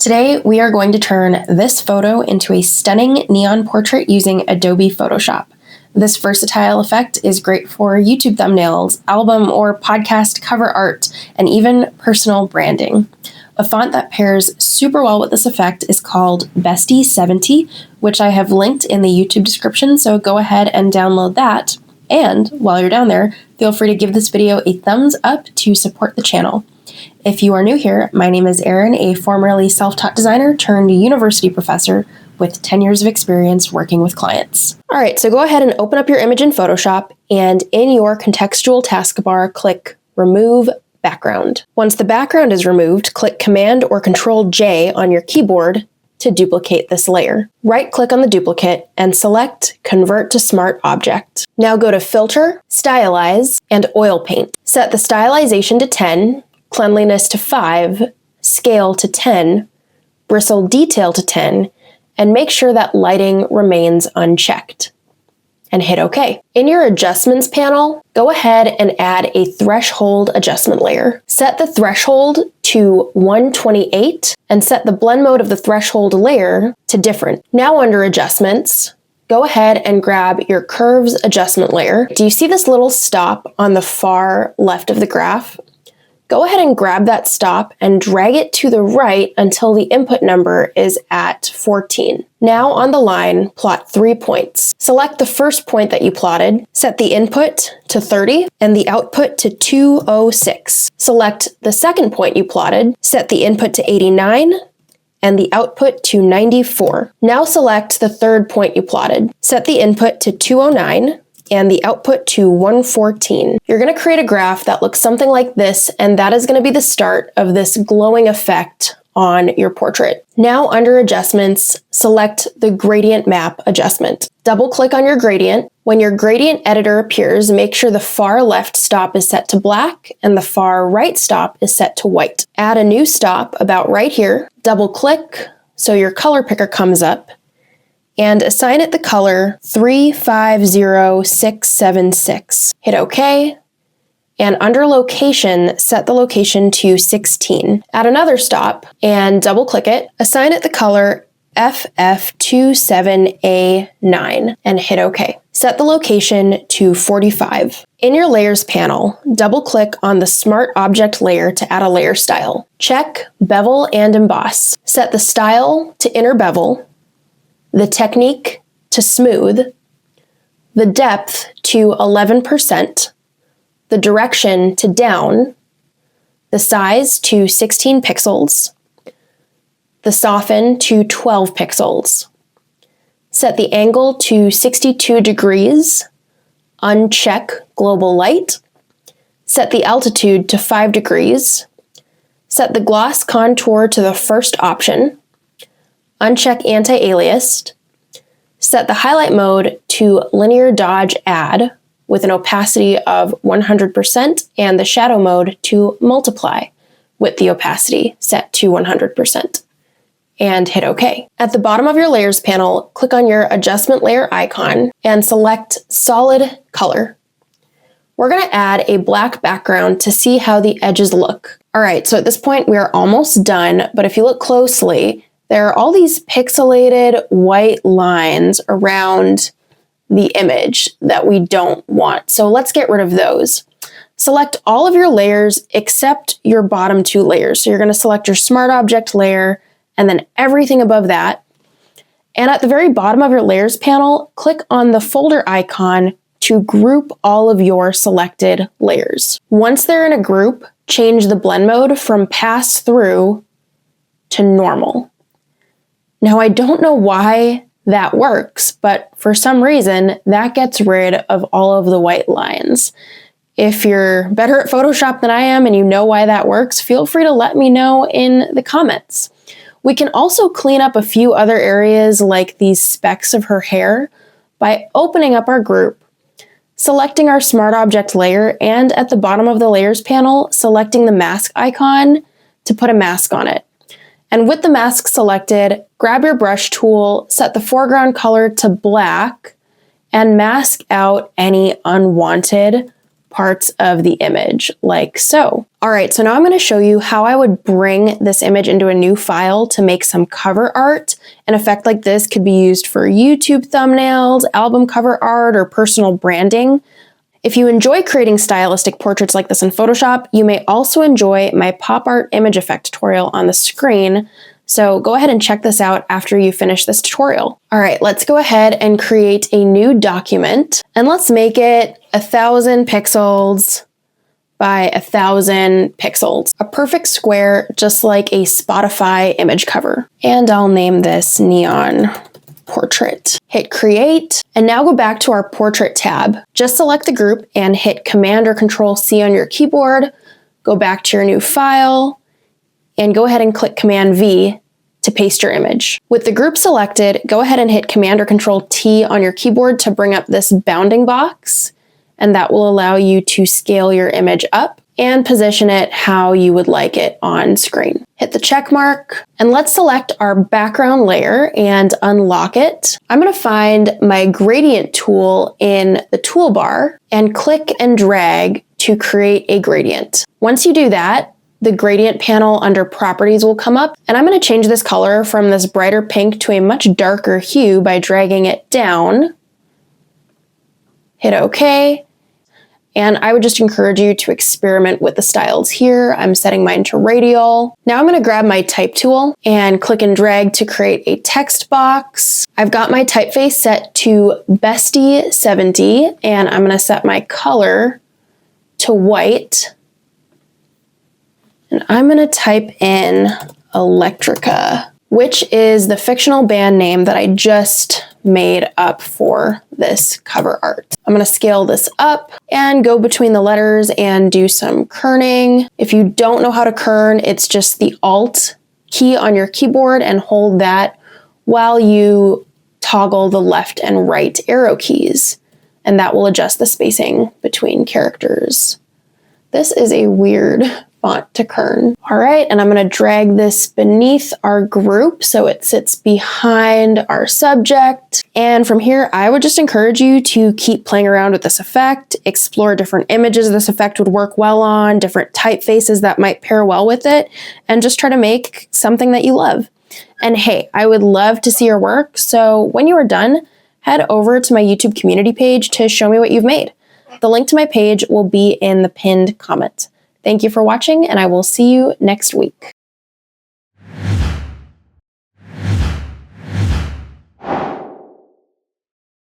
Today, we are going to turn this photo into a stunning neon portrait using Adobe Photoshop. This versatile effect is great for YouTube thumbnails, album or podcast cover art, and even personal branding. A font that pairs super well with this effect is called Bestie 70, which I have linked in the YouTube description, so go ahead and download that. And while you're down there, feel free to give this video a thumbs up to support the channel. If you are new here, my name is Erin, a formerly self-taught designer turned university professor with 10 years of experience working with clients. All right, so go ahead and open up your image in Photoshop, and in your contextual taskbar, click Remove Background. Once the background is removed, click Command or Control-J on your keyboard to duplicate this layer. Right-click on the duplicate and select Convert to Smart Object. Now go to Filter, Stylize, and Oil Paint. Set the stylization to 10, cleanliness to 5, scale to 10, bristle detail to 10, and make sure that lighting remains unchecked. And hit OK. In your Adjustments panel, go ahead and add a threshold adjustment layer. Set the threshold to 128 and set the blend mode of the threshold layer to different. Now under Adjustments, go ahead and grab your Curves adjustment layer. Do you see this little stop on the far left of the graph? Go ahead and grab that stop and drag it to the right until the input number is at 14. Now on the line, plot 3 points. Select the first point that you plotted, set the input to 30 and the output to 206. Select the second point you plotted, set the input to 89 and the output to 94. Now select the third point you plotted, set the input to 209 and the output to 114. You're going to create a graph that looks something like this, and that is going to be the start of this glowing effect on your portrait. Now under Adjustments, select the Gradient Map adjustment. Double-click on your gradient. When your gradient editor appears, make sure the far left stop is set to black and the far right stop is set to white. Add a new stop about right here. Double-click so your color picker comes up, and assign it the color 350676. Hit OK, and under Location, set the location to 16. Add another stop and double-click it. Assign it the color FF27A9 and hit OK. Set the location to 45. In your Layers panel, double-click on the Smart Object layer to add a layer style. Check Bevel and Emboss. Set the style to Inner Bevel, the technique to smooth, the depth to 11%, the direction to down, the size to 16 pixels, the soften to 12 pixels. Set the angle to 62 degrees, uncheck global light, set the altitude to 5 degrees, set the gloss contour to the first option, uncheck anti-aliased, set the highlight mode to linear dodge add with an opacity of 100% and the shadow mode to multiply with the opacity set to 100%. And hit OK. At the bottom of your Layers panel, click on your adjustment layer icon and select Solid Color. We're going to add a black background to see how the edges look. All right, so at this point we are almost done, but if you look closely, there are all these pixelated white lines around the image that we don't want. So let's get rid of those. Select all of your layers except your bottom 2 layers. So you're going to select your Smart Object layer and then everything above that. And at the very bottom of your Layers panel, click on the folder icon to group all of your selected layers. Once they're in a group, change the blend mode from Pass Through to Normal. Now, I don't know why that works, but for some reason, that gets rid of all of the white lines. If you're better at Photoshop than I am and you know why that works, feel free to let me know in the comments. We can also clean up a few other areas like these specks of her hair by opening up our group, selecting our Smart Object layer, and at the bottom of the Layers panel, selecting the mask icon to put a mask on it. And with the mask selected, grab your brush tool, set the foreground color to black, and mask out any unwanted parts of the image, like so. All right, so now I'm going to show you how I would bring this image into a new file to make some cover art. An effect like this could be used for YouTube thumbnails, album cover art, or personal branding. If you enjoy creating stylistic portraits like this in Photoshop, you may also enjoy my pop art image effect tutorial on the screen. So go ahead and check this out after you finish this tutorial. All right, let's go ahead and create a new document, and let's make it 1,000 pixels by 1,000 pixels. A perfect square, just like a Spotify image cover. And I'll name this Neon Portrait. Hit create, and now go back to our portrait tab. Just select the group and hit Command or Control C on your keyboard. Go back to your new file and go ahead and click Command V to paste your image. With the group selected, go ahead and hit Command or Control T on your keyboard to bring up this bounding box, and that will allow you to scale your image up and position it how you would like it on screen. Hit the check mark, and let's select our background layer and unlock it. I'm going to find my gradient tool in the toolbar and click and drag to create a gradient. Once you do that, the gradient panel under properties will come up, and I'm going to change this color from this brighter pink to a much darker hue by dragging it down. Hit OK. And I would just encourage you to experiment with the styles here. I'm setting mine to radial. Now I'm going to grab my type tool and click and drag to create a text box. I've got my typeface set to Bestie 70, and I'm going to set my color to white. And I'm going to type in Electrica, which is the fictional band name that I just made up for this cover art. I'm going to scale this up and go between the letters and do some kerning. If you don't know how to kern, it's just the Alt key on your keyboard and hold that while you toggle the left and right arrow keys, and that will adjust the spacing between characters. This is a weird font to kern. All right, and I'm going to drag this beneath our group so it sits behind our subject. And from here, I would just encourage you to keep playing around with this effect, explore different images this effect would work well on, different typefaces that might pair well with it, and just try to make something that you love. And hey, I would love to see your work, so when you are done, head over to my YouTube community page to show me what you've made. The link to my page will be in the pinned comment. Thank you for watching, and I will see you next week.